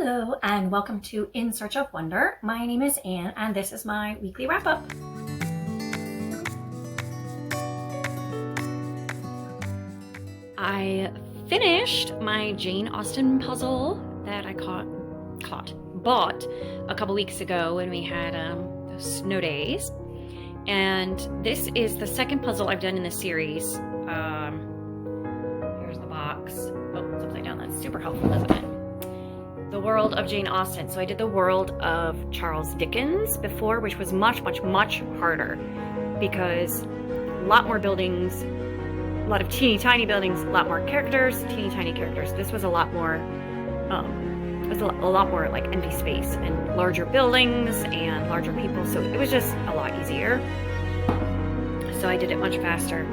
Hello and welcome to In Search of Wonder. My name is Anne and this is my weekly wrap-up. I finished my Jane Austen puzzle that I bought a couple weeks ago when we had those snow days. And this is the second puzzle I've done in this series. Here's the box. Oh, it's upside down. That's super helpful, isn't it? The world of Jane Austen. So I did the world of Charles Dickens before, which was much harder because a lot more buildings, a lot of teeny tiny buildings, a lot more characters, teeny tiny characters. This was a lot more, like empty space and larger buildings and larger people. So it was just a lot easier. So I did it much faster.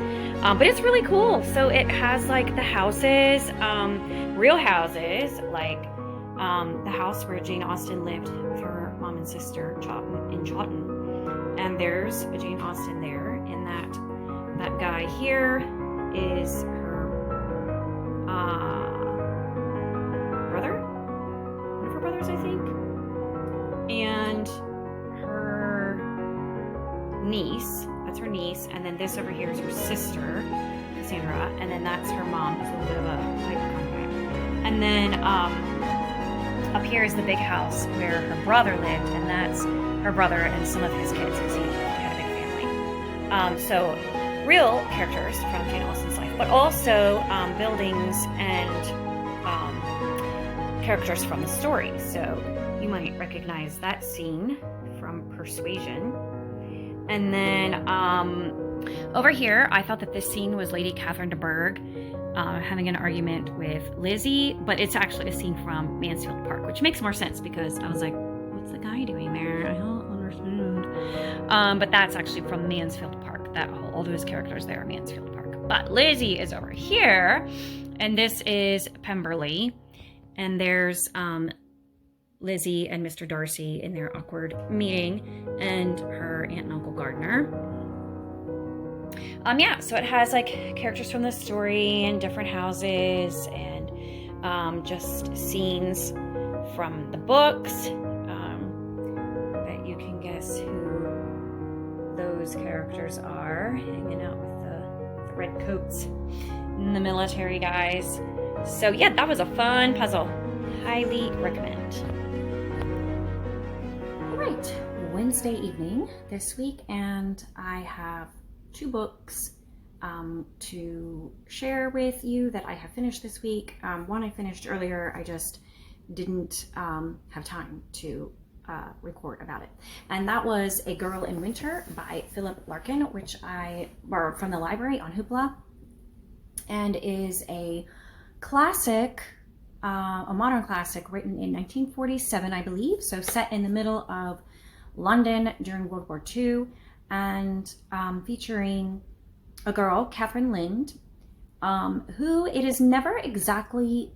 But it's really cool. So it has like the houses, real houses, like the house where Jane Austen lived with her mom and sister in Chawton. And there's a Jane Austen there, and that guy here is her brother? One of her brothers, I think. And her niece, that's her niece, and then this over here is her sister, Sara, and then that's her mom. It's a little bit of a hyper compact. And then up here is the big house where her brother lived, and that's her brother and some of his kids because he had a big family. So real characters from Jane Austen's life, but also buildings and characters from the story. So you might recognize that scene from Persuasion. And then over here, I thought that this scene was Lady Catherine de Bourgh having an argument with Lizzie, but it's actually a scene from Mansfield Park, which makes more sense because I was like, what's the guy doing there? I don't understand. But that's actually from Mansfield Park. All those characters there are Mansfield Park. But Lizzie is over here, and this is Pemberley, and there's Lizzie and Mr. Darcy in their awkward meeting, and her aunt and uncle Gardner. Yeah, so it has like characters from the story and different houses and just scenes from the books. Bet you can guess who those characters are, hanging out with the red coats and the military guys. So yeah, that was a fun puzzle. Highly recommend. All right, Wednesday evening this week, and I have 2 books to share with you that I have finished this week. One I finished earlier, I just didn't have time to record about it. And that was A Girl in Winter by Philip Larkin, which I borrowed from the library on Hoopla, and is a classic, a modern classic written in 1947, I believe. So set in the middle of London during World War II, and featuring a girl, Catherine Lind, who it is never exactly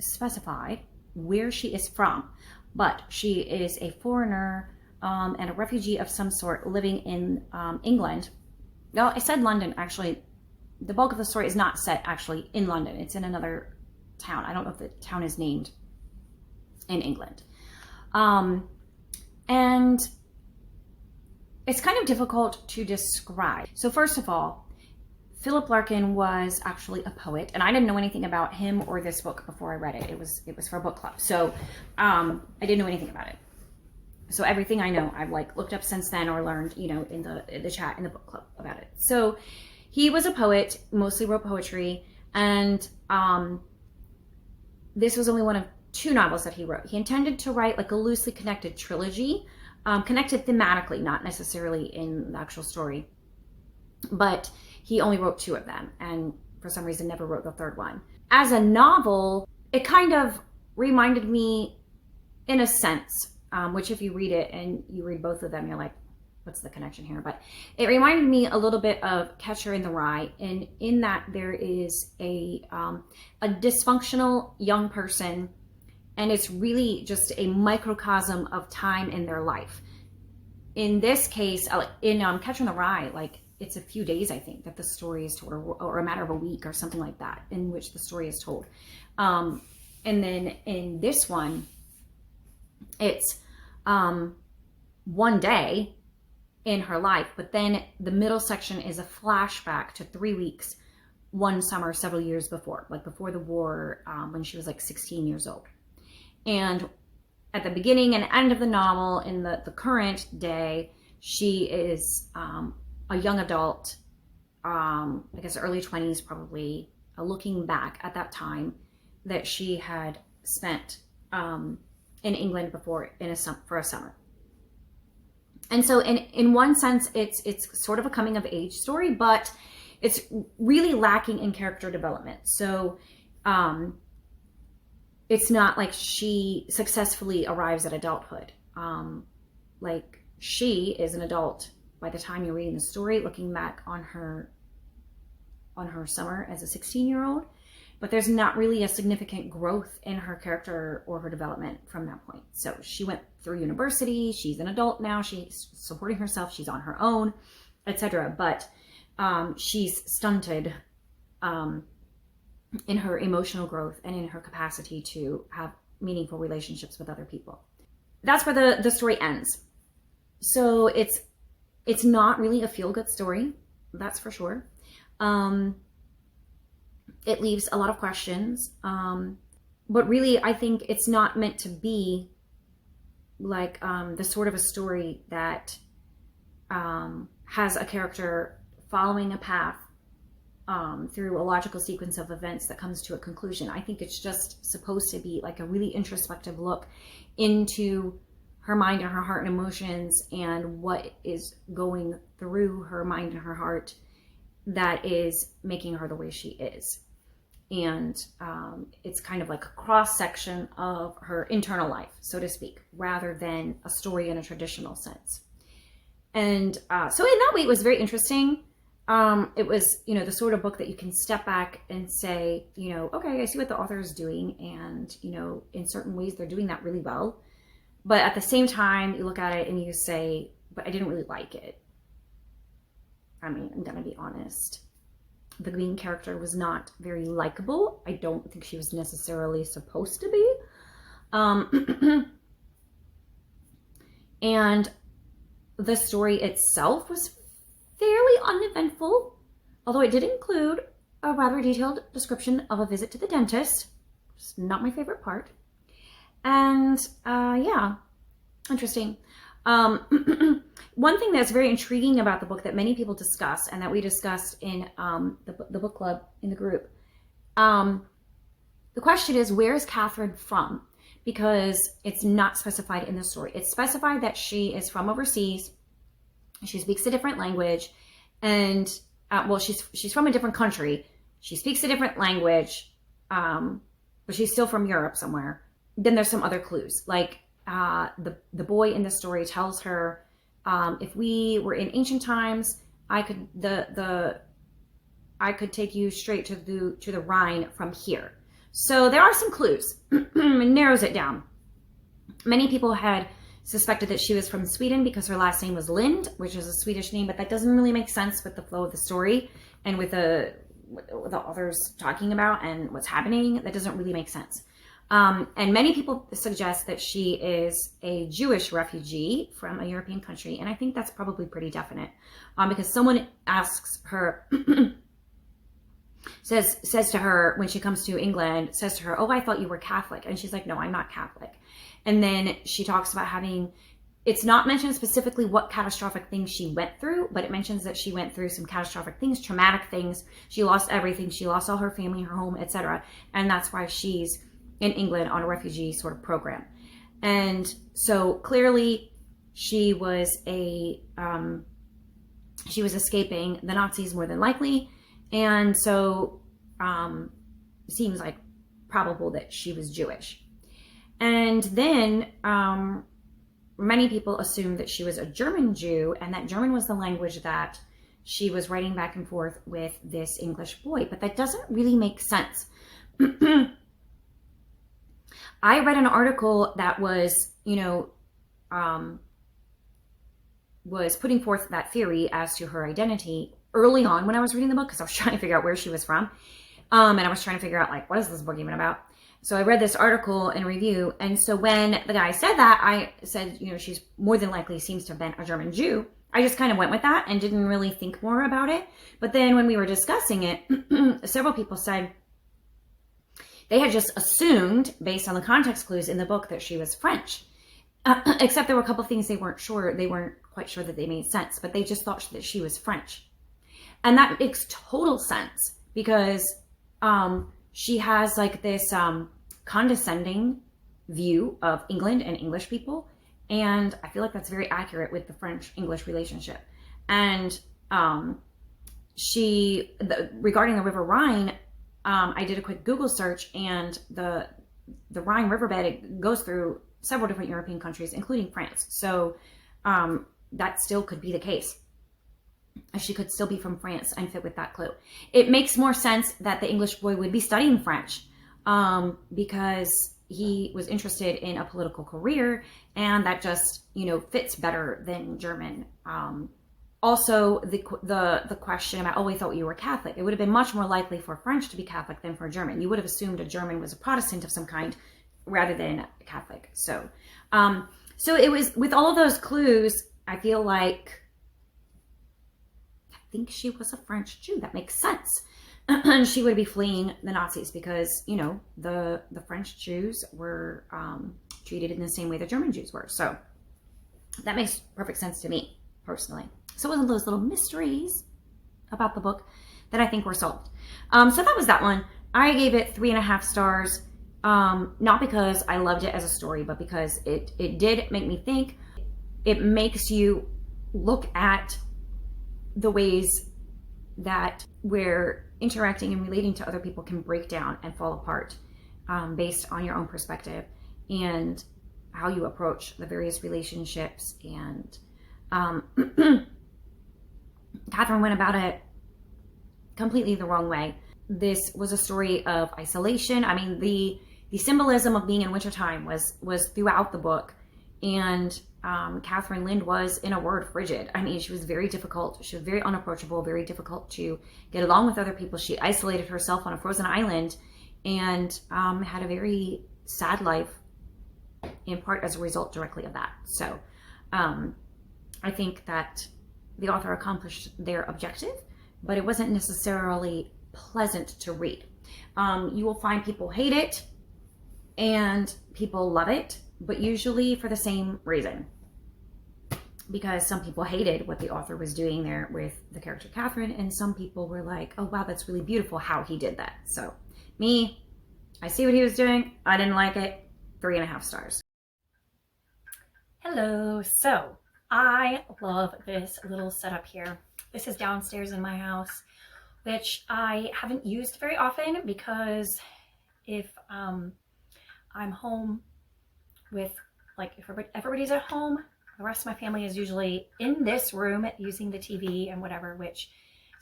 specified where she is from, but she is a foreigner and a refugee of some sort living in England. Well, I said London, actually. The bulk of the story is not set actually in London. It's in another town. I don't know if the town is named in England. And it's kind of difficult to describe. So first of all, Philip Larkin was actually a poet, and I didn't know anything about him or this book before I read it. It was for a book club, so I didn't know anything about it. So everything I know, I've like looked up since then or learned, you know, in the chat in the book club about it. So he was a poet, mostly wrote poetry, and this was only one of 2 novels that he wrote. He intended to write like a loosely connected trilogy. Connected thematically, not necessarily in the actual story, but he only wrote 2 of them, and for some reason never wrote the 3rd one. As a novel, it kind of reminded me, in a sense, which if you read it and you read both of them, you're like, what's the connection here? But it reminded me a little bit of Catcher in the Rye, and in that there is a dysfunctional young person, and it's really just a microcosm of time in their life. In this case, in Catcher in the Rye, like it's a few days, I think, that the story is told, or a matter of a week or something like that, in which the story is told. And then in this one, It's one day in her life, but then the middle section is a flashback to 3 weeks, one summer several years before, like before the war, when she was like 16 years old. And at the beginning and end of the novel, in the current day, she is a young adult, I guess early 20s probably, looking back at that time that she had spent in England before for a summer. And so in one sense, it's sort of a coming of age story, but it's really lacking in character development. So it's not like she successfully arrives at adulthood. Like, she is an adult by the time you're reading the story, looking back on her summer as a 16-year-old, but there's not really a significant growth in her character or her development from that point. So she went through university, she's an adult now, she's supporting herself, she's on her own, etc. But she's stunted in her emotional growth and in her capacity to have meaningful relationships with other people. That's where the story ends. So it's not really a feel-good story, that's for sure. It leaves a lot of questions, but really I think it's not meant to be like the sort of a story that has a character following a path through a logical sequence of events that comes to a conclusion. I think it's just supposed to be like a really introspective look into her mind and her heart and emotions, and what is going through her mind and her heart that is making her the way she is. And it's kind of like a cross-section of her internal life, so to speak, rather than a story in a traditional sense. And so in that way, it was very interesting. It was, the sort of book that you can step back and say, okay, I see what the author is doing. And, in certain ways, they're doing that really well. But at the same time, you look at it and you say, but I didn't really like it. I mean, I'm going to be honest. The Queene character was not very likable. I don't think she was necessarily supposed to be. And the story itself was fairly uneventful, although it did include a rather detailed description of a visit to the dentist. It's not my favorite part. And yeah, interesting. One thing that's very intriguing about the book that many people discuss, and that we discussed in the book club in the group, the question is, where is Catherine from? Because it's not specified in the story. It's specified that she is from overseas. She speaks a different language, and well, she's from a different country. She speaks a different language, but she's still from Europe somewhere. Then there's some other clues, like the boy in the story tells her, if we were in ancient times, I could take you straight to the Rhine from here. So there are some clues. It narrows it down. Many people had suspected that she was from Sweden because her last name was Lind, which is a Swedish name, but that doesn't really make sense with the flow of the story and with what the author's talking about and what's happening. That doesn't really make sense. And many people suggest that she is a Jewish refugee from a European country. And I think that's probably pretty definite, because someone asks her, says to her when she comes to England, says to her, oh, I thought you were Catholic. And she's like, no, I'm not Catholic. And then she talks about it's not mentioned specifically what catastrophic things she went through, but it mentions that she went through some catastrophic things, traumatic things. She lost everything. She lost all her family, her home, etc. And that's why she's in England on a refugee sort of program. And so clearly she was escaping the Nazis more than likely. And so seems like probable that she was Jewish. And then many people assumed that she was a German Jew, and that German was the language that she was writing back and forth with this English boy. But that doesn't really make sense. I read an article that was, was putting forth that theory as to her identity early on when I was reading the book, because I was trying to figure out where she was from. And I was trying to figure out, like, what is this book even about? So I read this article and review, and so when the guy said that, I said, she's more than likely seems to have been a German Jew. I just kind of went with that and didn't really think more about it. But then when we were discussing it, several people said they had just assumed, based on the context clues in the book, that she was French. Except there were a couple of things they weren't quite sure that they made sense, but they just thought that she was French. And that makes total sense because she has like this condescending view of England and English people. And I feel like that's very accurate with the French-English relationship. And regarding the River Rhine, I did a quick Google search, and the Rhine riverbed, it goes through several different European countries, including France. So that still could be the case. She could still be from France and fit with that clue. It makes more sense that the English boy would be studying French because he was interested in a political career, and that just, fits better than German. Also, the question about, oh, we thought you were Catholic. It would have been much more likely for French to be Catholic than for German. You would have assumed a German was a Protestant of some kind rather than Catholic. So it was, with all of those clues, I feel like, I think she was a French Jew. That makes sense. And she would be fleeing the Nazis because, the French Jews were treated in the same way the German Jews were. So that makes perfect sense to me, personally. So it was those little mysteries about the book that I think were solved. So that was that one. I gave it 3.5 stars. Not because I loved it as a story, but because it did make me think. It makes you look at the ways that we're interacting and relating to other people can break down and fall apart based on your own perspective and how you approach the various relationships. And Catherine went about it completely the wrong way. This was a story of isolation. I mean, the symbolism of being in wintertime was throughout the book. And Catherine Lind was, in a word, frigid. I mean, she was very difficult. She was very unapproachable, very difficult to get along with other people. She isolated herself on a frozen island and had a very sad life, in part as a result directly of that. So I think that the author accomplished their objective, but it wasn't necessarily pleasant to read. You will find people hate it and people love it, but usually for the same reason. Because some people hated what the author was doing there with the character Catherine, and some people were like, oh wow, that's really beautiful how he did that. So me, I see what he was doing. I didn't like it. 3.5 stars. Hello. So I love this little setup here. This is downstairs in my house, which I haven't used very often because if I'm home with, like, if everybody's at home, the rest of my family is usually in this room using the TV and whatever, which,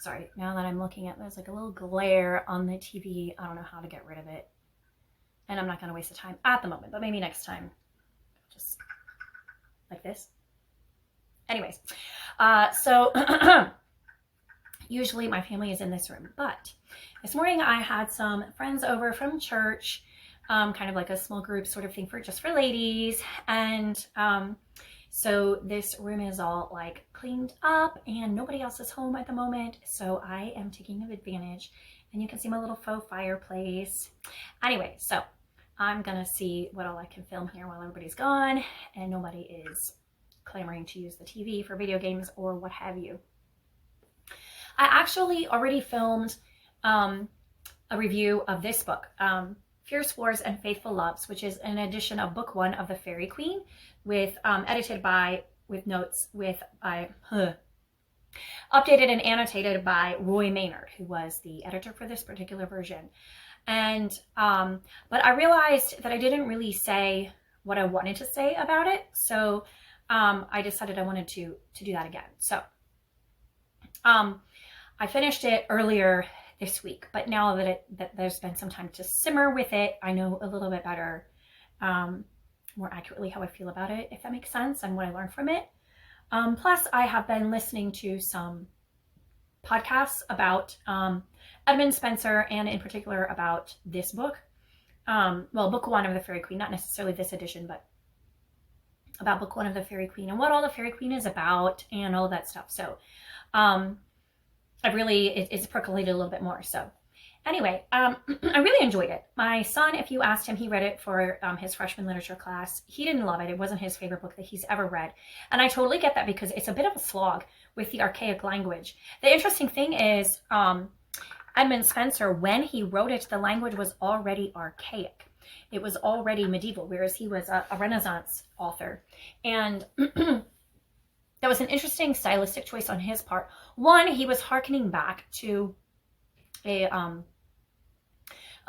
sorry, now that I'm looking at, there's like a little glare on the TV. I don't know how to get rid of it. And I'm not going to waste the time at the moment, but maybe next time, just like this. Anyways, so usually my family is in this room, but this morning I had some friends over from church, kind of like a small group sort of thing just for ladies. And so this room is all like cleaned up and nobody else is home at the moment. So I am taking advantage, and you can see my little faux fireplace. Anyway, so I'm gonna see what all I can film here while everybody's gone and nobody is clamoring to use the TV for video games or what have you. I actually already filmed a review of this book, Fierce Wars and Faithful Loves, which is an edition of book 1 of the Faerie Queene, with edited by, with notes updated and annotated by Roy Maynard, who was the editor for this particular version. And but I realized that I didn't really say what I wanted to say about it, so I decided I wanted to do that again. So I finished it earlier this week, but now that there's been some time to simmer with it, I know a little bit better, more accurately how I feel about it, if that makes sense, and what I learned from it. Plus, I have been listening to some podcasts about Edmund Spenser, and in particular about this book. well, book one of the Faerie Queene, not necessarily this edition, but about book one of the Faerie Queene and what all the Faerie Queene is about and all that stuff. So it's percolated a little bit more. So anyway, I really enjoyed it. My son, if you asked him, he read it for his freshman literature class. He didn't love it. It wasn't his favorite book that he's ever read. And I totally get that because it's a bit of a slog with the archaic language. The interesting thing is Edmund Spenser, when he wrote it, the language was already archaic. It was already medieval, whereas he was a Renaissance author. And that was an interesting stylistic choice on his part. One, he was hearkening back to a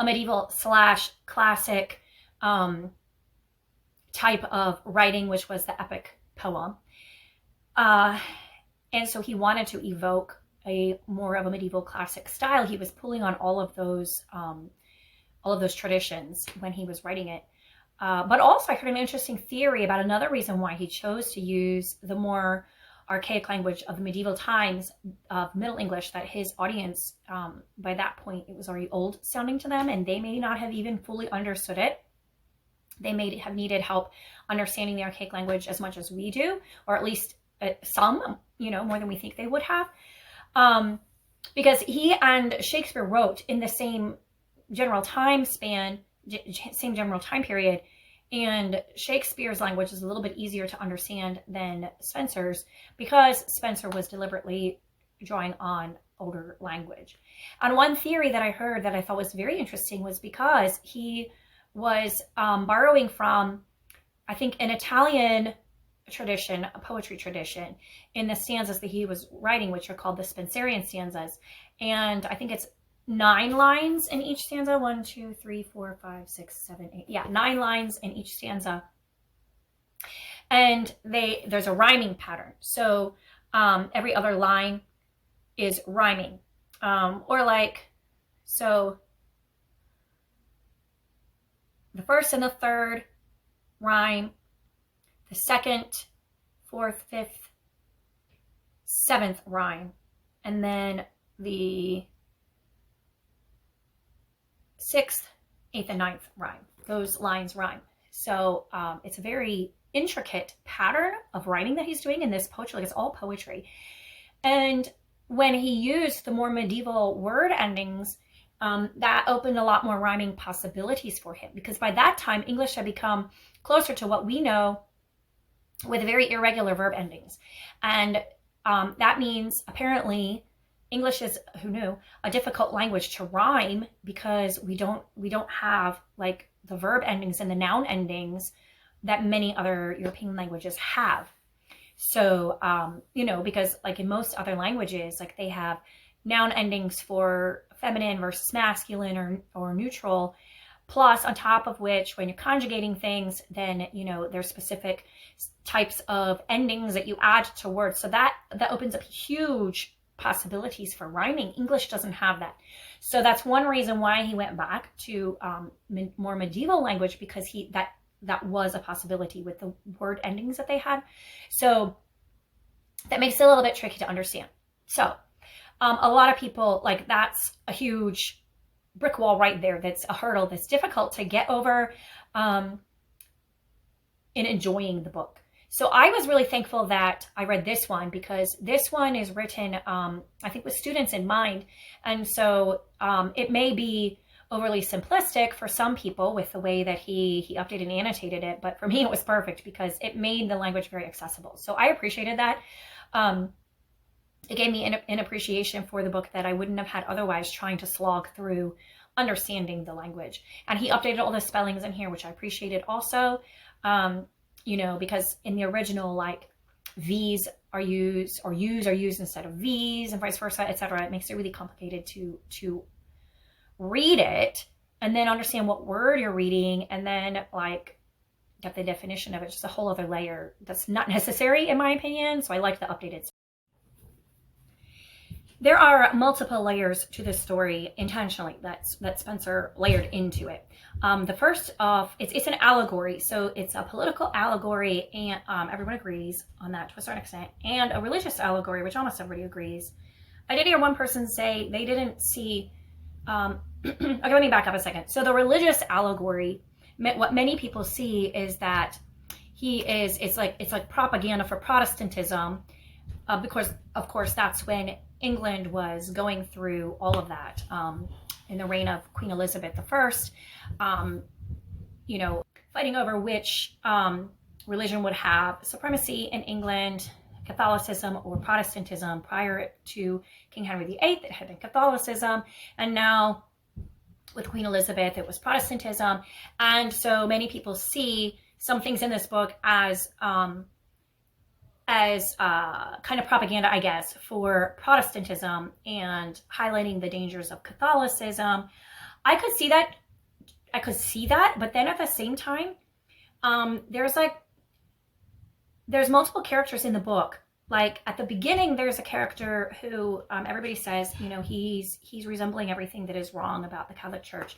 medieval / classic type of writing, which was the epic poem. And so he wanted to evoke a more of a medieval classic style. He was pulling on all of those traditions when he was writing it. But also I heard an interesting theory about another reason why he chose to use the more archaic language of the medieval times of Middle English, that his audience, by that point, it was already old sounding to them, and they may not have even fully understood it. They may have needed help understanding the archaic language as much as we do, or at least some, more than we think they would have. Because he and Shakespeare wrote in the same general time span, same general time period, and Shakespeare's language is a little bit easier to understand than Spenser's because Spenser was deliberately drawing on older language. And one theory that I heard that I thought was very interesting was because he was borrowing from, I think, an Italian tradition, a poetry tradition, in the stanzas that he was writing, which are called the Spenserian stanzas. And I think it's 9 lines in each stanza. 1, 2, 3, 4, 5, 6, 7, 8. Yeah, 9 lines in each stanza. And there's a rhyming pattern. So every other line is rhyming. So the first and the third rhyme, the second, fourth, fifth, seventh rhyme, and then the 6th, 8th, and 9th rhyme. Those lines rhyme. So it's a very intricate pattern of writing that he's doing in this poetry. Like, it's all poetry. And when he used the more medieval word endings, that opened a lot more rhyming possibilities for him, because by that time English had become closer to what we know with very irregular verb endings. And that means apparently English is, who knew, a difficult language to rhyme because we don't have like the verb endings and the noun endings that many other European languages have. So, because like in most other languages, like they have noun endings for feminine versus masculine or neutral, plus on top of which, when you're conjugating things, then, there's specific types of endings that you add to words. So that opens up huge possibilities for rhyming. English doesn't have that. So that's one reason why he went back to more medieval language, because that was a possibility with the word endings that they had. So that makes it a little bit tricky to understand. So a lot of people, like, that's a huge brick wall right there. That's a hurdle that's difficult to get over in enjoying the book. So I was really thankful that I read this one, because this one is written, I think, with students in mind. And so it may be overly simplistic for some people with the way that he updated and annotated it. But for me, it was perfect because it made the language very accessible. So I appreciated that. It gave me an appreciation for the book that I wouldn't have had otherwise, trying to slog through understanding the language. And he updated all the spellings in here, which I appreciated also. Because in the original, like, V's are used, or U's are used instead of V's, and vice versa, etc. It makes it really complicated to read it and then understand what word you're reading, and then like get the definition of it. Just a whole other layer that's not necessary, in my opinion. So I like the updated. There are multiple layers to this story intentionally that Spenser layered into it. The first off, it's an allegory. So it's a political allegory, and everyone agrees on that to a certain extent, and a religious allegory, which almost everybody agrees. I did hear one person say they didn't see okay, let me back up a second. So the religious allegory, what many people see is that it's like propaganda for Protestantism, because of course that's when England was going through all of that in the reign of Queen Elizabeth I, fighting over which religion would have supremacy in England, Catholicism or Protestantism. Prior to King Henry VIII, it had been Catholicism, and now with Queen Elizabeth, it was Protestantism. And so many people see some things in this book as kind of propaganda, I guess, for Protestantism and highlighting the dangers of Catholicism. I could see that, but then at the same time, there's multiple characters in the book. Like at the beginning, there's a character who everybody says, he's resembling everything that is wrong about the Catholic Church.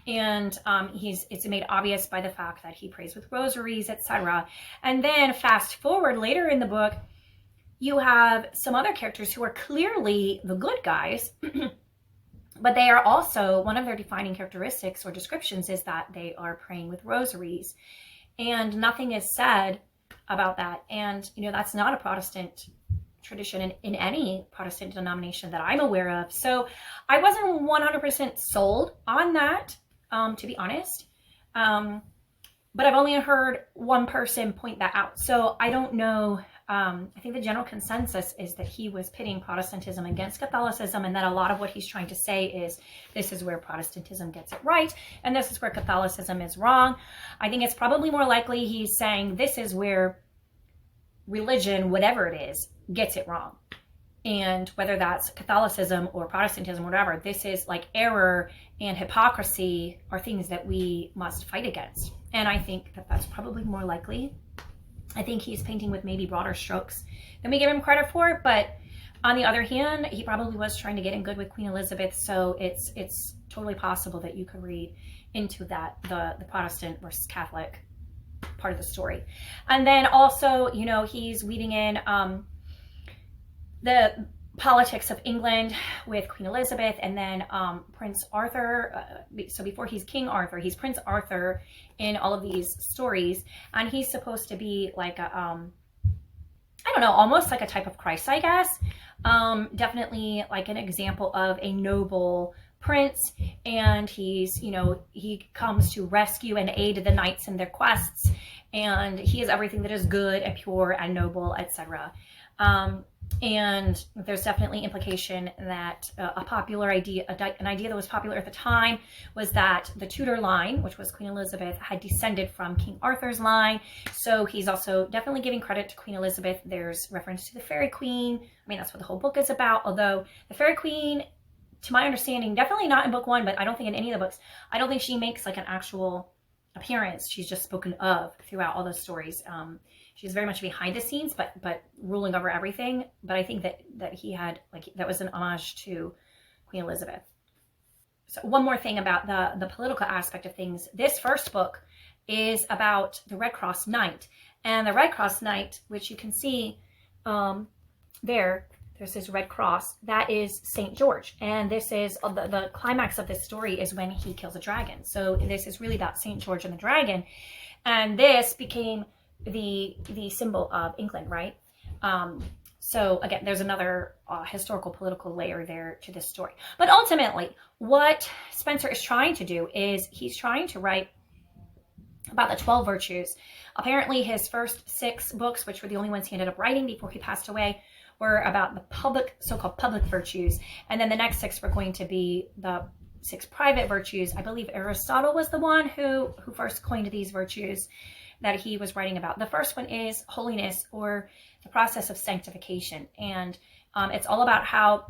And it's made obvious by the fact that he prays with rosaries, etc. And then fast forward later in the book, you have some other characters who are clearly the good guys, but they are also, one of their defining characteristics or descriptions is that they are praying with rosaries. And nothing is said about that. And, that's not a Protestant tradition in any Protestant denomination that I'm aware of. So I wasn't 100% sold on that, to be honest. But I've only heard one person point that out. So I don't know. I think the general consensus is that he was pitting Protestantism against Catholicism, and that a lot of what he's trying to say is this is where Protestantism gets it right, and this is where Catholicism is wrong. I think it's probably more likely he's saying this is where religion, whatever it is, gets it wrong. And whether that's Catholicism or Protestantism, whatever, this is like error and hypocrisy are things that we must fight against. And I think that that's probably more likely. I think he's painting with maybe broader strokes than we give him credit for. But on the other hand, he probably was trying to get in good with Queen Elizabeth. So it's totally possible that you could read into that, the Protestant versus Catholic part of the story. And then also, he's weaving in the politics of England with Queen Elizabeth, and then Prince Arthur. So before he's King Arthur, he's Prince Arthur in all of these stories, and he's supposed to be like a, I don't know, almost like a type of Christ, I guess. Definitely like an example of a noble prince, and he's, he comes to rescue and aid the knights in their quests, and he is everything that is good and pure and noble, etc. And there's definitely implication that a popular idea, an idea that was popular at the time, was that the Tudor line, which was Queen Elizabeth, had descended from King Arthur's line. So he's also definitely giving credit to Queen Elizabeth. There's reference to the Faerie Queene. I mean, that's what the whole book is about. Although the Faerie Queene, to my understanding, definitely not in book one, but I don't think in any of the books, I don't think she makes like an actual appearance. She's just spoken of throughout all the stories. She's very much behind the scenes, but ruling over everything. But I think that he had, like, that was an homage to Queen Elizabeth. So one more thing about the political aspect of things. This first book is about the Red Cross Knight. And the Red Cross Knight, which you can see there's this red cross, that is St. George. And this is, the climax of this story is when he kills a dragon. So this is really about St. George and the dragon. And this became the symbol of England, right? So again, there's another historical political layer there to this story. But ultimately, what Spenser is trying to do is he's trying to write about the 12 virtues. Apparently his first 6 books, which were the only ones he ended up writing before he passed away, were about the so-called public virtues. And then the next 6 were going to be the 6 private virtues. I believe Aristotle was the one who first coined these virtues that he was writing about. The first one is holiness, or the process of sanctification. And it's all about how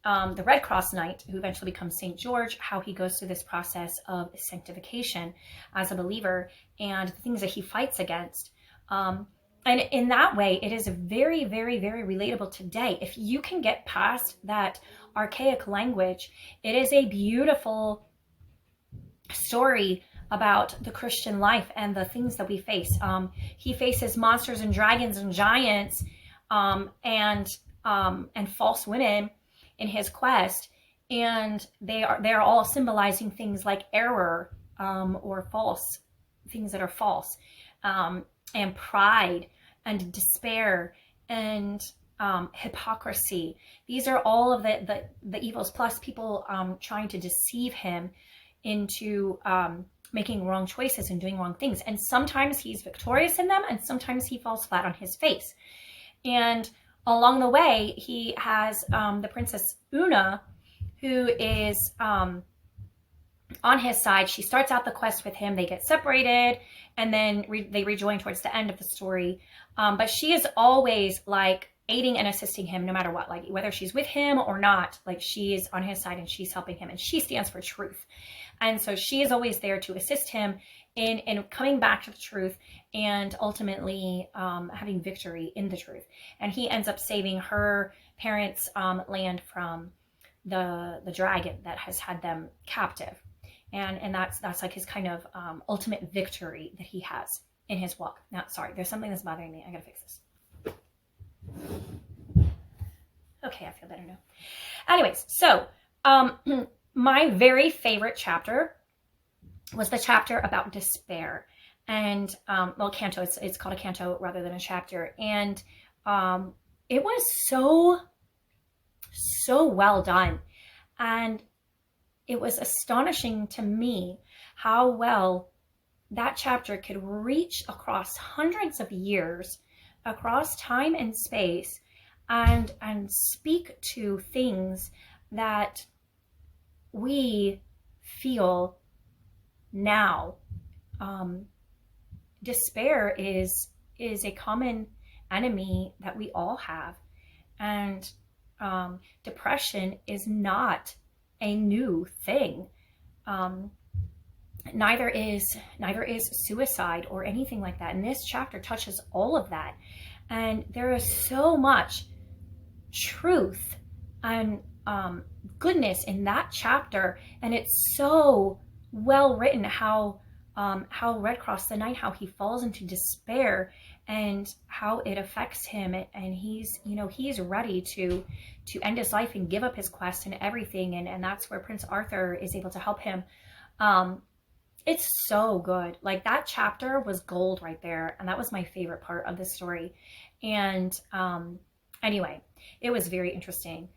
the Red Cross Knight, who eventually becomes St. George, how he goes through this process of sanctification as a believer and the things that he fights against. And in that way, it is very, very, very relatable today. If you can get past that archaic language, it is a beautiful story about the Christian life and the things that we face. He faces monsters and dragons and giants and false women in his quest. and they're all symbolizing things like error, or false things that are false, and pride and despair and hypocrisy. These are all of the evils, plus people trying to deceive him into making wrong choices and doing wrong things. And sometimes he's victorious in them, and sometimes he falls flat on his face. And along the way, he has the Princess Una, who is on his side. She starts out the quest with him. They get separated, and then they rejoin towards the end of the story. But she is always like aiding and assisting him no matter what, like whether she's with him or not, like she is on his side and she's helping him, and she stands for truth. And so she is always there to assist him in coming back to the truth and ultimately having victory in the truth. And he ends up saving her parents' land from the dragon that has had them captive. And that's like his kind of ultimate victory that he has in his walk. Now, sorry, there's something that's bothering me. I gotta fix this. Okay, I feel better now. Anyways, so my very favorite chapter was the chapter about despair. And well, canto, it's called a canto rather than a chapter. And it was so well done. And it was astonishing to me how well that chapter could reach across hundreds of years, across time and space, and speak to things that we feel now. Despair is a common enemy that we all have, and depression is not a new thing. Neither is suicide or anything like that. And this chapter touches all of that. And there is so much truth and goodness in that chapter. And it's so well written how Red Cross the Knight, how he falls into despair and how it affects him. And he's ready to end his life and give up his quest and everything. And that's where Prince Arthur is able to help him. It's so good. Like, that chapter was gold right there. And that was my favorite part of the story. And anyway, it was very interesting.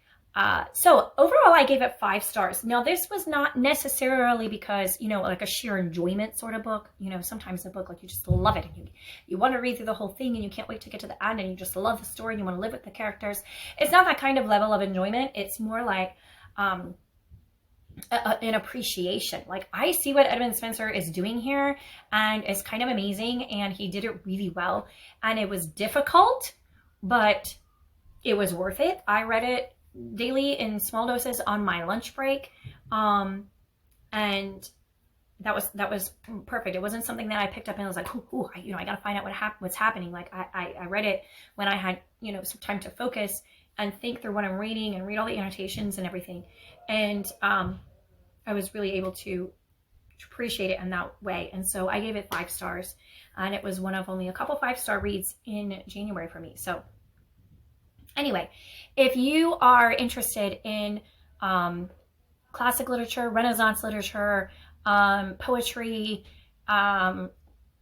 So overall, I gave it 5 stars. Now, this was not necessarily because, like a sheer enjoyment sort of book. Sometimes a book, like, you just love it and you want to read through the whole thing and you can't wait to get to the end and you just love the story and you want to live with the characters. It's not that kind of level of enjoyment. It's more like an appreciation. Like, I see what Edmund Spenser is doing here, and it's kind of amazing, and he did it really well. And it was difficult, but it was worth it. I read it daily in small doses on my lunch break, and that was perfect. It wasn't something that I picked up and I was like, I gotta find out what's happening. Like, I read it when I had some time to focus and think through what I'm reading and read all the annotations and everything. And I was really able to appreciate it in that way. And so I gave it 5 stars, and it was one of only a couple 5-star reads in January for me. So anyway, if you are interested in classic literature, Renaissance literature, poetry,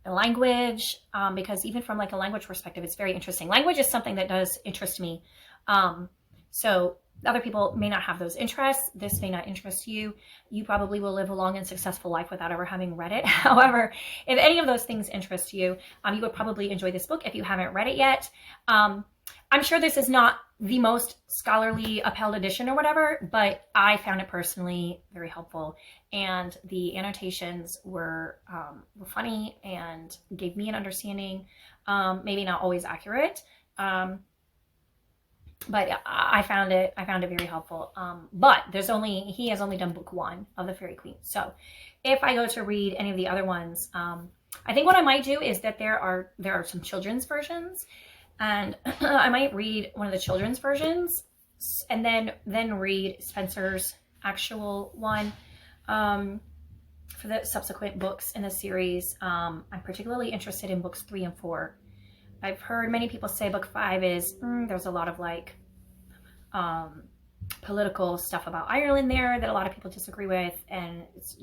language, because even from like a language perspective, it's very interesting. Language is something that does interest me. So other people may not have those interests. This may not interest you. You probably will live a long and successful life without ever having read it. However, if any of those things interest you, you would probably enjoy this book if you haven't read it yet. I'm sure this is not the most scholarly upheld edition or whatever, but I found it personally very helpful. And the annotations were funny and gave me an understanding, maybe not always accurate. But I found it very helpful. But he has only done book 1 of the Faerie Queene. So if I go to read any of the other ones, I think what I might do is that there are some children's versions, and I might read one of the children's versions and then read Spenser's actual one for the subsequent books in the series. I'm particularly interested in books 3 and 4. I've heard many people say book 5 is, there's a lot of like political stuff about Ireland there that a lot of people disagree with, and it's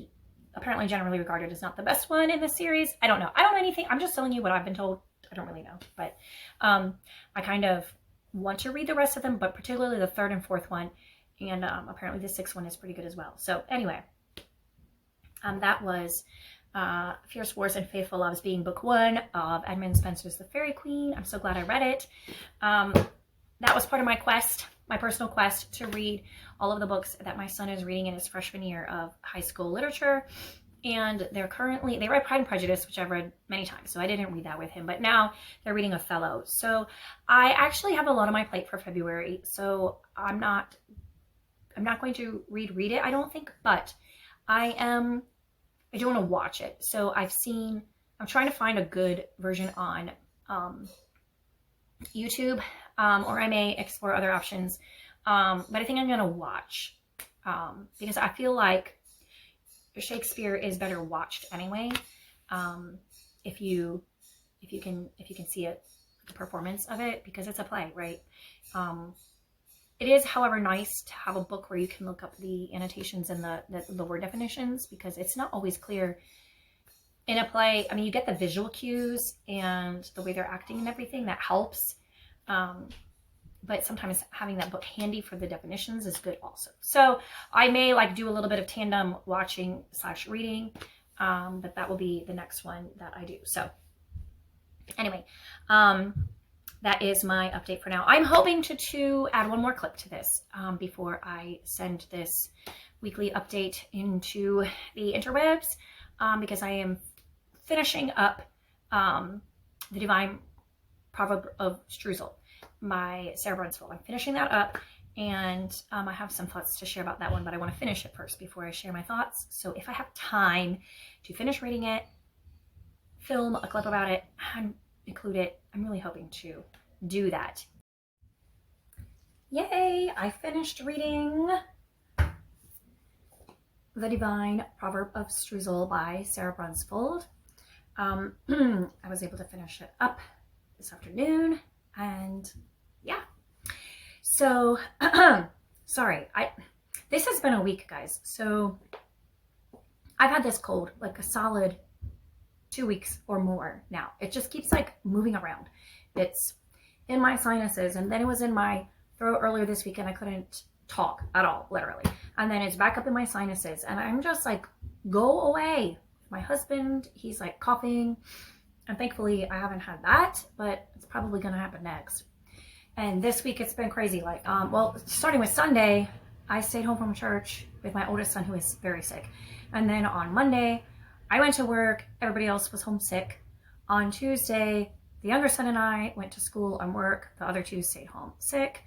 apparently generally regarded as not the best one in the series. I don't know anything. I'm just telling you what I've been told. I don't really know, but I kind of want to read the rest of them, but particularly the third and fourth one, and apparently the sixth one is pretty good as well. So anyway, that was Fierce Wars and Faithful Loves, being book one of Edmund Spenser's The Faerie Queene. I'm so glad I read it. That was part of my quest, my personal quest, to read all of the books that my son is reading in his freshman year of high school literature. And they read Pride and Prejudice, which I've read many times, so I didn't read that with him, but now they're reading Othello. So I actually have a lot on my plate for February, so I'm not going to read it, I don't think, but I do want to watch it. So I'm trying to find a good version on YouTube, or I may explore other options, but I think I'm going to watch, because I feel like Shakespeare is better watched anyway. If you can see it, the performance of it, because it's a play, right? It is, however, nice to have a book where you can look up the annotations and the word definitions, because it's not always clear in a play. I mean, you get the visual cues and the way they're acting and everything, that helps. But sometimes having that book handy for the definitions is good also. So I may do a little bit of tandem watching / reading, but that will be the next one that I do. So anyway, that is my update for now. I'm hoping to add one more clip to this before I send this weekly update into the interwebs, because I am finishing up the Divine Proverb of Streusel by Sara Brunsvold. I'm finishing that up, and I have some thoughts to share about that one, but I want to finish it first before I share my thoughts. So if I have time to finish reading it, film a clip about it, and include it, I'm really hoping to do that. Yay! I finished reading The Divine Proverb of Streusel by Sara Brunsvold. I was able to finish it up this afternoon, and yeah. So, sorry, this has been a week, guys. So I've had this cold like a solid 2 weeks or more now. It just keeps moving around. It's in my sinuses, and then it was in my throat earlier this week, and I couldn't talk at all, literally. And then it's back up in my sinuses, and I'm just go away. My husband, he's coughing, and thankfully I haven't had that, but it's probably gonna happen next. And this week it's been crazy. Well, starting with Sunday, I stayed home from church with my oldest son, who is very sick. And then on Monday, I went to work, everybody else was homesick. On Tuesday, the younger son and I went to school and work, the other two stayed home sick.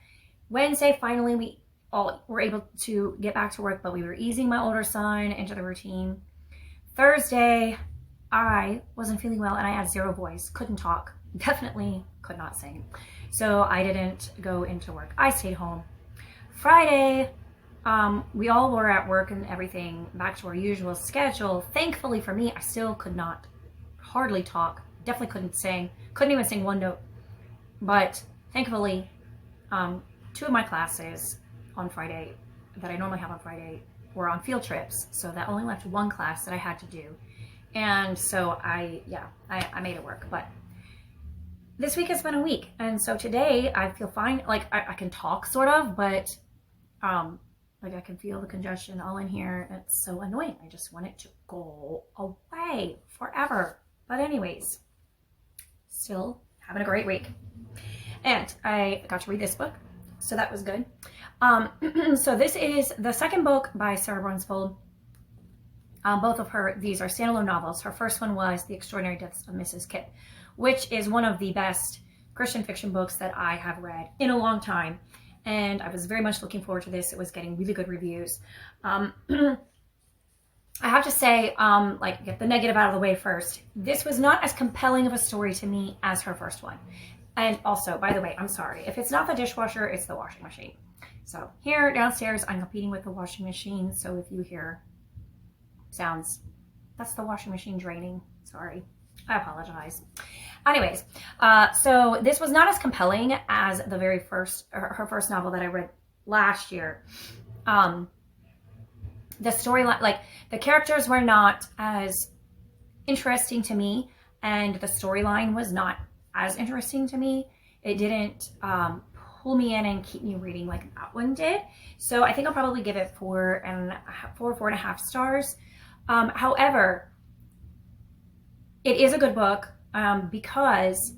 Wednesday, finally, we all were able to get back to work, but we were easing my older son into the routine. Thursday, I wasn't feeling well, and I had zero voice, couldn't talk, definitely could not sing. So I didn't go into work. I stayed home. Friday, we all were at work and everything, back to our usual schedule. Thankfully for me, I still could not hardly talk, definitely couldn't sing, couldn't even sing one note. But thankfully, 2 of my classes on Friday that I normally have on Friday were on field trips. So that only left 1 class that I had to do. And so I made it work. But this week has been a week. And so today I feel fine. I can talk sort of, but I can feel the congestion all in here. It's so annoying. I just want it to go away forever. But anyways, still having a great week. And I got to read this book, so that was good. So this is the second book by Sara Brunsvold. Both of these are standalone novels. Her first one was The Extraordinary Deaths of Mrs. Kipp, which is one of the best Christian fiction books that I have read in a long time. And I was very much looking forward to this. It was getting really good reviews. I have to say, get the negative out of the way first. This was not as compelling of a story to me as her first one. And also, by the way, I'm sorry. If it's not the dishwasher, it's the washing machine. So here downstairs, I'm competing with the washing machine. So if you hear sounds, that's the washing machine draining. Sorry, I apologize. Anyways, so this was not as compelling as the very first, her first novel that I read last year. The storyline, like the characters were not as interesting to me, and the storyline was not as interesting to me. It didn't pull me in and keep me reading like that one did. So I think I'll probably give it 4.5 stars. However, it is a good book because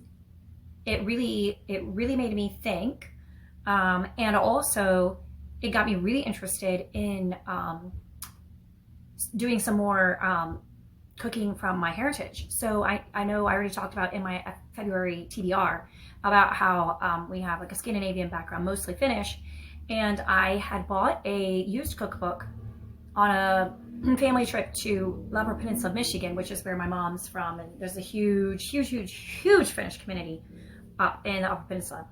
it really made me think, and also it got me really interested in doing some more cooking from my heritage. So I know I already talked about in my February TBR about how we have like a Scandinavian background, mostly Finnish, and I had bought a used cookbook on a family trip to Upper Peninsula of Michigan, which is where my mom's from, and there's a huge Finnish community up in the Upper Peninsula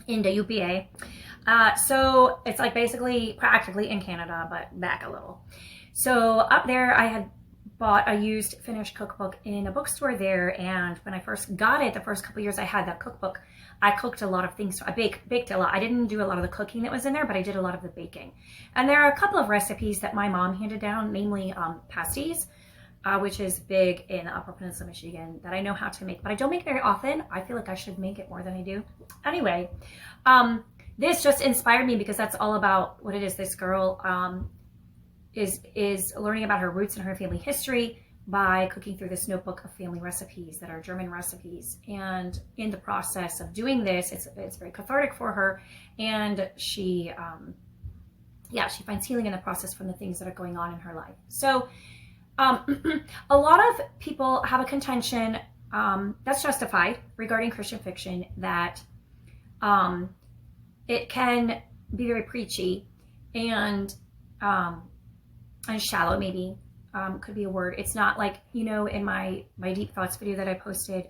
in the UPA. So it's like basically practically in Canada, but back a little. So up there I had bought a used Finnish cookbook in a bookstore there, and when I first got it, the first couple years I had that cookbook, I cooked a lot of things. So I baked a lot. I didn't do a lot of the cooking that was in there, but I did a lot of the baking. And there are a couple of recipes that my mom handed down, namely pasties, which is big in the Upper Peninsula, Michigan, that I know how to make, but I don't make very often. I feel like I should make it more than I do. Anyway, this just inspired me because that's all about what it is. This girl is learning about her roots and her family history by cooking through this notebook of family recipes that are German recipes. And in the process of doing this, it's very cathartic for her, and she finds healing in the process from the things that are going on in her life. So a lot of people have a contention that's justified regarding Christian fiction, that it can be very preachy and shallow, maybe could be a word. It's not like, in my Deep Thoughts video that I posted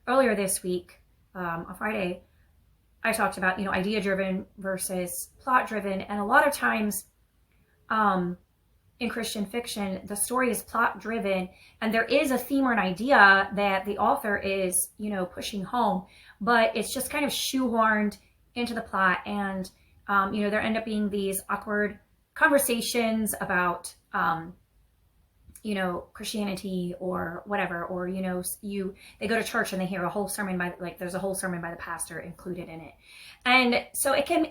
earlier this week on Friday, I talked about, idea driven versus plot driven. And a lot of times in Christian fiction, the story is plot driven, and there is a theme or an idea that the author is, pushing home, but it's just kind of shoehorned into the plot. And, there end up being these awkward conversations about, Christianity or whatever, or, they go to church and they hear a whole sermon there's a whole sermon by the pastor included in it. And so it can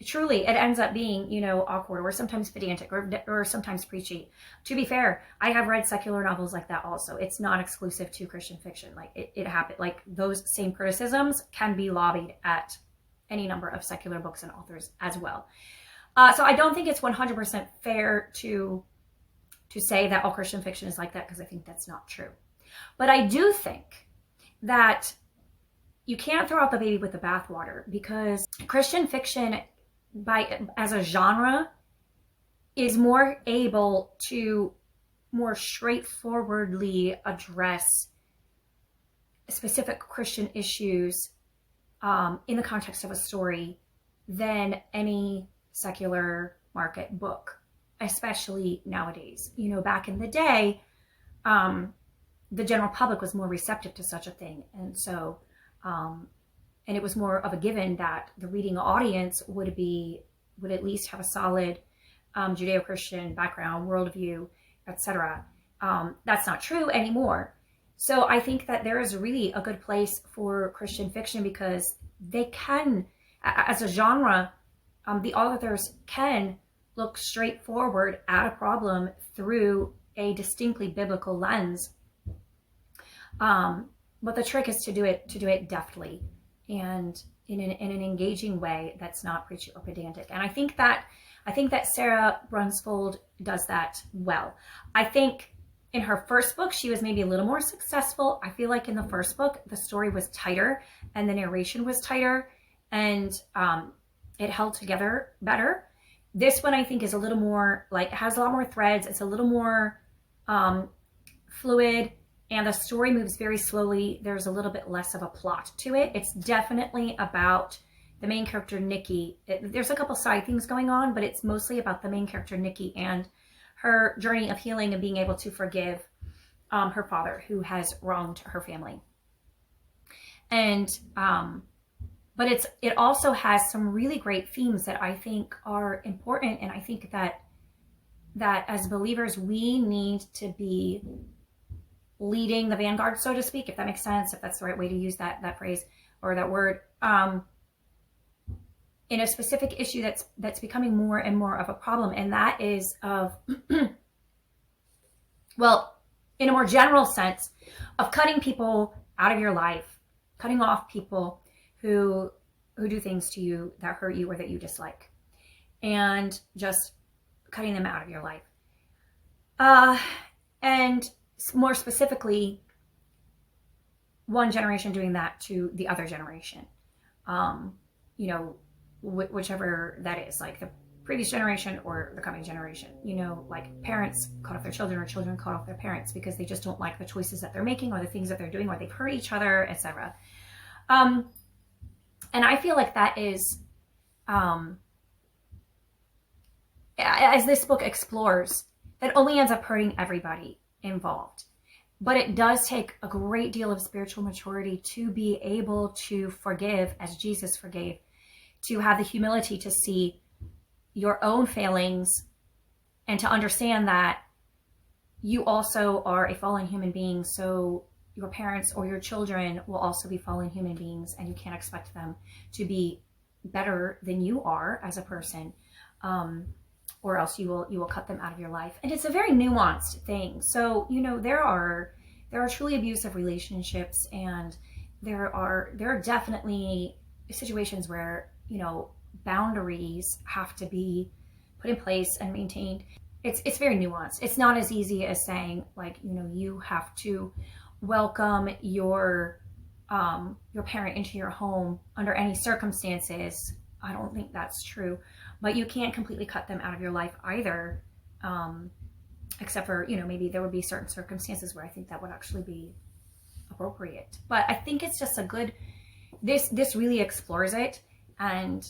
truly, it ends up being, awkward, or sometimes pedantic, or sometimes preachy. To be fair, I have read secular novels like that also. It's not exclusive to Christian fiction. Like it happened, like those same criticisms can be lobbied at any number of secular books and authors as well. So I don't think it's 100% fair to say that all Christian fiction is like that, because I think that's not true. But I do think that you can't throw out the baby with the bathwater, because Christian fiction, as a genre, is more able to more straightforwardly address specific Christian issues in the context of a story than any secular market book, especially nowadays. Back in the day, the general public was more receptive to such a thing. And so, and it was more of a given that the reading audience would at least have a solid Judeo-Christian background, worldview, etc. That's not true anymore. So I think that there is really a good place for Christian fiction, because they can, as a genre, the authors can look straightforward at a problem through a distinctly biblical lens. But the trick is to do it deftly and in an engaging way that's not preachy or pedantic. And I think that Sara Brunsvold does that well. I think in her first book, she was maybe a little more successful. I feel like in the first book, the story was tighter and the narration was tighter, and it held together better. This one, I think, is a little more, has a lot more threads. It's a little more fluid, and the story moves very slowly. There's a little bit less of a plot to it. It's definitely about the main character, Nikki. There's a couple side things going on, but it's mostly about the main character, Nikki, and her journey of healing and being able to forgive her father, who has wronged her family. And but it also has some really great themes that I think are important, and I think that as believers we need to be leading the vanguard, so to speak, if that makes sense, if that's the right way to use that phrase or that word, in a specific issue that's becoming more and more of a problem, and that is of well, in a more general sense, of cutting people out of your life, cutting off people who do things to you that hurt you or that you dislike, and just cutting them out of your life. And more specifically, one generation doing that to the other generation. You know, whichever that is, like the previous generation or the coming generation. You know, like parents cut off their children or children cut off their parents because they just don't like the choices that they're making or the things that they're doing, or they've hurt each other, etc. And I feel like that is, as this book explores, that only ends up hurting everybody involved. But it does take a great deal of spiritual maturity to be able to forgive as Jesus forgave, to have the humility to see your own failings and to understand that you also are a fallen human being. So your parents or your children will also be fallen human beings, and you can't expect them to be better than you are as a person, or else you will cut them out of your life. And it's a very nuanced thing. So, you know, there are truly abusive relationships, and there are definitely situations where, you know, boundaries have to be put in place and maintained. It's very nuanced. It's not as easy as saying, like, you know, you have to welcome your parent into your home under any circumstances. I don't think that's true, but you can't completely cut them out of your life either, except for, you know, maybe there would be certain circumstances where I think that would actually be appropriate. But I think it's just a good, this really explores it and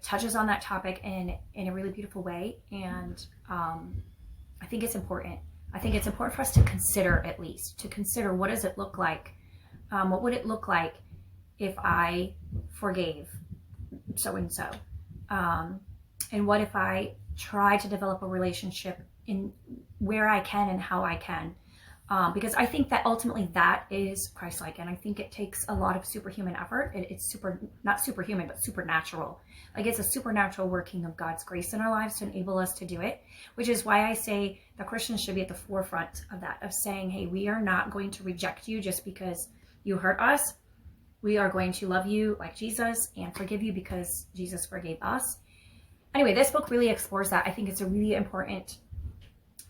touches on that topic in a really beautiful way. And I think it's important. I think it's important for us to consider, at least, to consider, what does it look like? What would it look like if I forgave so-and-so? And what if I try to develop a relationship in where I can and how I can? Because I think that ultimately that is Christ-like, and I think it takes a lot of superhuman effort. It's not superhuman, but supernatural. Like, it's a supernatural working of God's grace in our lives to enable us to do it, which is why I say that Christians should be at the forefront of that, of saying, hey, we are not going to reject you just because you hurt us. We are going to love you like Jesus and forgive you because Jesus forgave us. Anyway, this book really explores that. I think it's a really important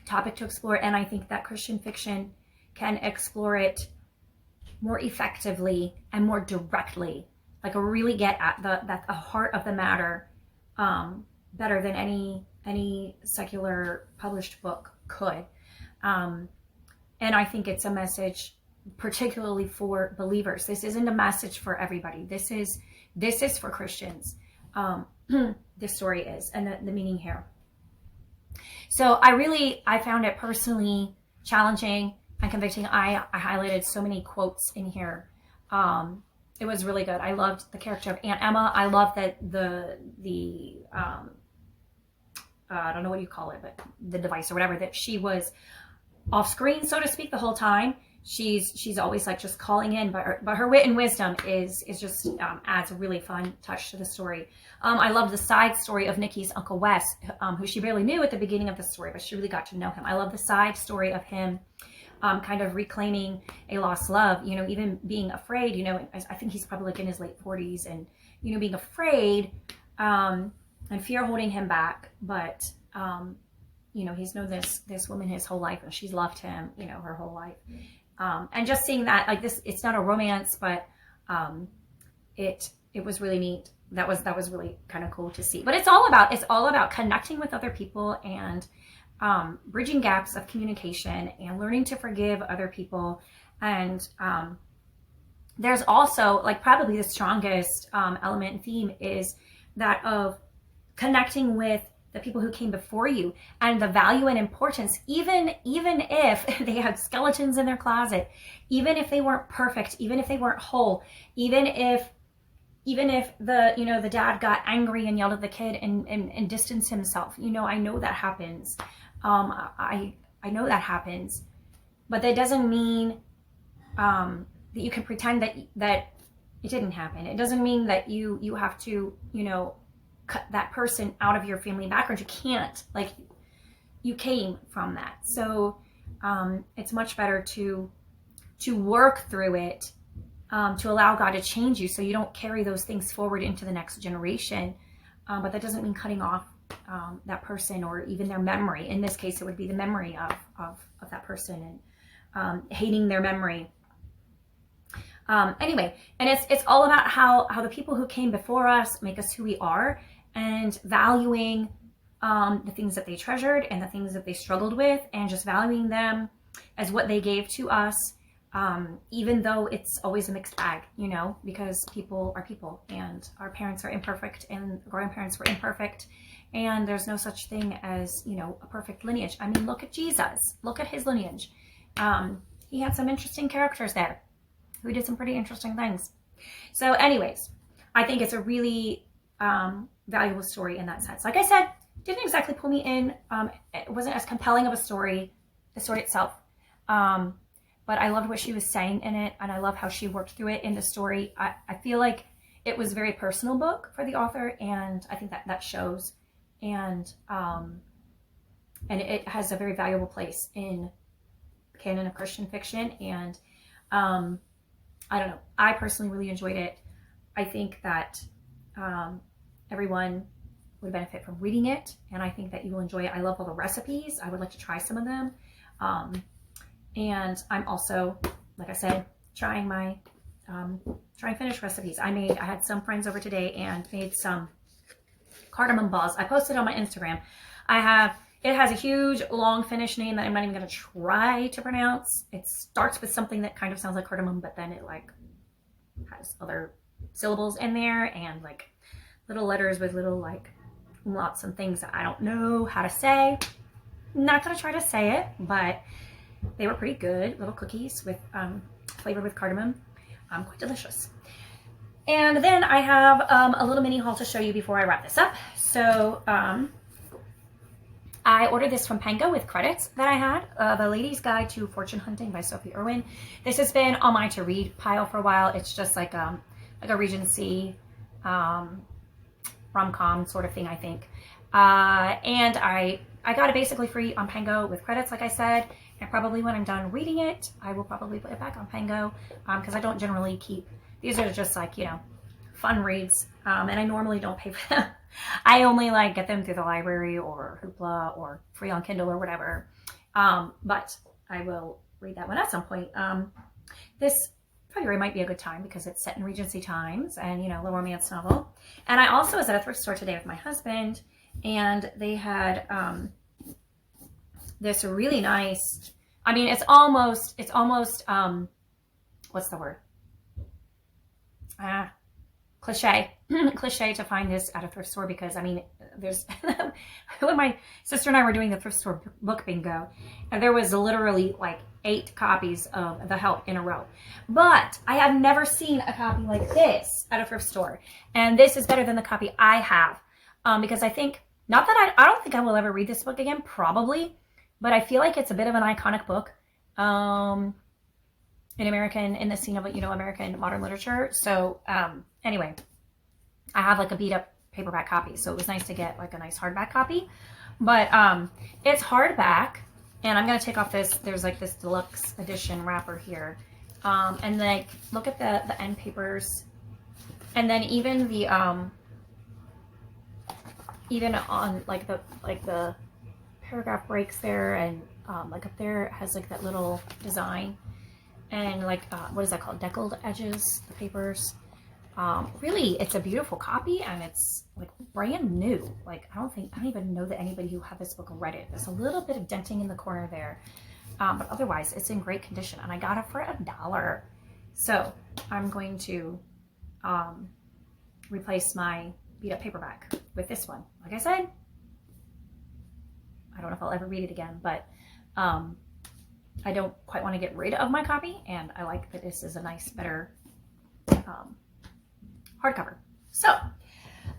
topic to explore, and I think that Christian fiction can explore it more effectively and more directly, like really get at the heart of the matter, better than any secular published book could. And I think it's a message particularly for believers. This isn't a message for everybody. This is for Christians. This story is, and the meaning here. So I found it personally challenging and convicting. I highlighted so many quotes in here. It was really good. I loved the character of Aunt Emma. I love that the I don't know what you call it, but the device or whatever, that she was off screen, so to speak, the whole time. She's always like just calling in, but her wit and wisdom is just adds a really fun touch to the story. I love the side story of Nikki's Uncle Wes, who she barely knew at the beginning of the story, but she really got to know him. I love the side story of him kind of reclaiming a lost love, you know, even being afraid, you know, I think he's probably like in his late 40s, and, you know, being afraid and fear holding him back. But, you know, he's known this woman his whole life, and she's loved him, you know, her whole life. And just seeing that, like, this, it's not a romance, but it was really neat. That was really kind of cool to see. But it's all about connecting with other people and bridging gaps of communication and learning to forgive other people. And there's also, like, probably the strongest element and theme is that of connecting with the people who came before you, and the value and importance, even if they had skeletons in their closet, even if they weren't perfect, even if they weren't whole, even if even if the dad got angry and yelled at the kid and distanced himself, I know that happens. I know that happens, but that doesn't mean that you can pretend that it didn't happen. It doesn't mean that you have to, cut that person out of your family background. You can't. Like, you came from that. So it's much better to work through it, to allow God to change you so you don't carry those things forward into the next generation. But that doesn't mean cutting off that person or even their memory. In this case, it would be the memory of that person, and hating their memory. Anyway, and it's all about how the people who came before us make us who we are, and valuing the things that they treasured and the things that they struggled with, and just valuing them as what they gave to us, even though it's always a mixed bag, because people are people, and our parents are imperfect and grandparents were imperfect, and there's no such thing as, a perfect lineage. I mean, look at Jesus. Look at his lineage. He had some interesting characters there who did some pretty interesting things. So anyways, I think it's a really valuable story in that sense. Like I said, didn't exactly pull me in. It wasn't as compelling of a story, the story itself. But I loved what she was saying in it, and I love how she worked through it in the story. I feel like it was a very personal book for the author, and I think that shows. And it has a very valuable place in the canon of Christian fiction. And I don't know. I personally really enjoyed it. I think that everyone would benefit from reading it, and I think that you will enjoy it. I love all the recipes. I would like to try some of them. And I'm also, like I said, trying finish recipes. I had some friends over today and made some cardamom balls. I posted on my Instagram. It has a huge long Finnish name that I'm not even going to try to pronounce. It starts with something that kind of sounds like cardamom, but then it has other syllables in there, and little letters with little lots of things that I don't know how to say. Not going to try to say it, but they were pretty good. Little cookies with flavored with cardamom. Quite delicious. And then I have a little mini haul to show you before I wrap this up. So I ordered this from Pango with credits that I had. The Lady's Guide to Fortune Hunting by Sophie Irwin. This has been on my to-read pile for a while. It's just like a Regency rom-com sort of thing, I think. And I got it basically free on Pango with credits, like I said. And probably when I'm done reading it, I will probably put it back on Pango, because I don't generally keep, these are just fun reads, and I normally don't pay for them. I only get them through the library or Hoopla or free on Kindle or whatever. But I will read that one at some point. This February might be a good time because it's set in Regency times, and a little romance novel. And I also was at a thrift store today with my husband, and they had this really nice, it's almost what's the word? Cliche to find this at a thrift store, because there's when my sister and I were doing the thrift store book bingo, and there was literally 8 copies of The Help in a row. But I have never seen a copy like this at a thrift store, and this is better than the copy I have, because I think, not that I don't think I will ever read this book again, probably, but I feel like it's a bit of an iconic book in the scene of American modern literature. So anyway, I have a beat up paperback copy, so it was nice to get a nice hardback copy. But it's hardback, and I'm gonna take off this. There's this deluxe edition wrapper here, and look at the end papers, and then even the even on the paragraph breaks there, and up there it has that little design, and what is that called, deckled edges, the papers. Really, it's a beautiful copy, and it's brand new. I don't even know that anybody who had this book read it. There's a little bit of denting in the corner there, but otherwise it's in great condition, and I got it for $1. So I'm going to replace my beat up paperback with this one. Like I said, I don't know if I'll ever read it again, but I don't quite want to get rid of my copy, and I like that this is a nice, better hardcover. So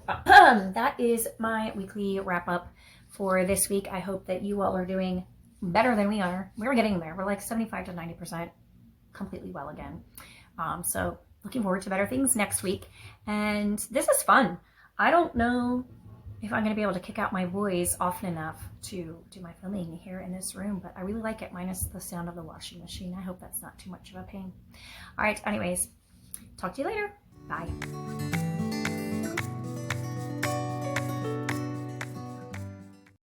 that is my weekly wrap up for this week. I hope that you all are doing better than we are. We're getting there. We're like 75 to 90% completely well again. So looking forward to better things next week. And this is fun. I don't know if I'm going to be able to kick out my voice often enough to do my filming here in this room, but I really like it, minus the sound of the washing machine. I hope that's not too much of a pain. All right, anyways, talk to you later. Bye.